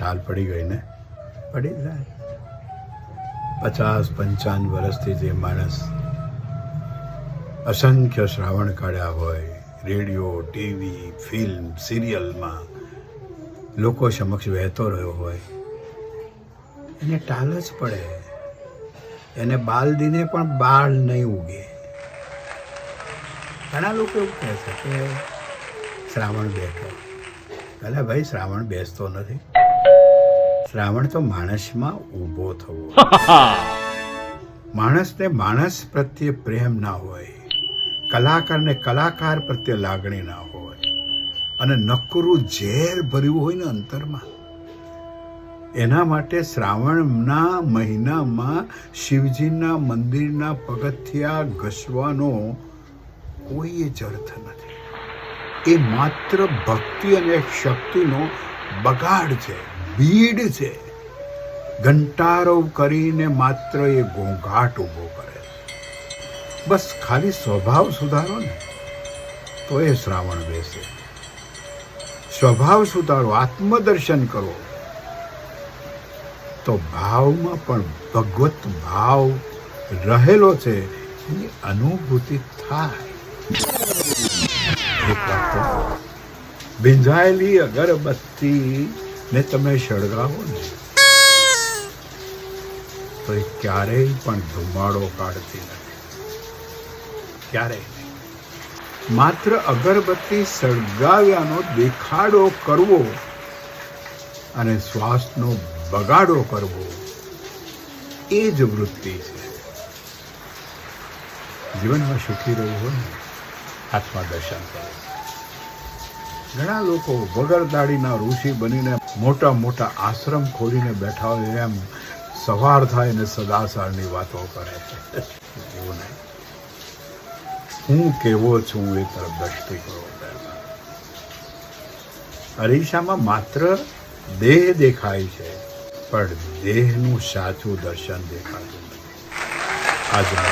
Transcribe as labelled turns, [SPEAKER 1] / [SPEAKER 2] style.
[SPEAKER 1] સાલ પડી ગઈ ને, પડી જાય. 50-55 વર્ષથી જે માણસ અસંખ્ય શ્રાવણ કાઢ્યા હોય, રેડિયો, ટીવી, ફિલ્મ, સિરિયલમાં લોકો સમક્ષ વહેતો રહ્યો હોય, એને ટાલ જ પડે. એને બાલદીને પણ બાળ નહીં ઉગે. ઘણા લોકો એવું કહે છે કે શ્રાવણ બેઠો. એટલે ભાઈ, શ્રાવણ બેસતો નથી. શ્રાવણ તો માણસમાં ઊભો થવો. માણસને માણસ પ્રત્યે પ્રેમ ના હોય, કલાકારને કલાકાર પ્રત્યે લાગણી ના હોય, અને નકરું ઝેર ભર્યું હોય ને અંતરમાં. એના માટે શ્રાવણના મહિનામાં શિવજીના મંદિરના પગથિયા ઘસવાનો કોઈ જ અર્થ નથી. એ માત્ર ભક્તિ અને શક્તિનો બગાડ છે, ભીડ છે. ઘંટારો કરીને માત્ર એ ઘોંઘાટ ઊભો કરે. બસ ખાલી સ્વભાવ સુધારો ને તો એ શ્રાવણ બેસે. સ્વભાવ સુધારો, આત્મદર્શન કરો, તો ભાવમાં પણ ભગવત ભાવ રહેલો છે એની અનુભૂતિ થાય. એક વાત તો, ભીંજાયેલી અગરબત્તી ને તમે સળગાવો ને તો એ ક્યારેય પણ ધુમાડો કાઢતી નથી. ક્યારેય નહીં. માત્ર અગરબત્તી સળગાવ્યાનો દેખાડો કરવો અને શ્વાસનો બગાડો કરવો એ જ વૃત્તિ છે. જીવનમાં સુખી રહેવું હોય ને, આત્મદર્શન કરો. ઘણા લોકો વગર દાઢીના ઋષિ બનીને મોટા મોટા આશ્રમ ખોલીને બેઠા હોય, એમ સવાર થાય ને સદાચારની વાતો કરે છે. એવું નહીં. હું કેવો છું એ તરફ દ્રષ્ટિ કરો. અરીસામાં માત્ર દેહ દેખાય છે, પણ દેહનું સાચું દર્શન દેખાતું નથી. આજના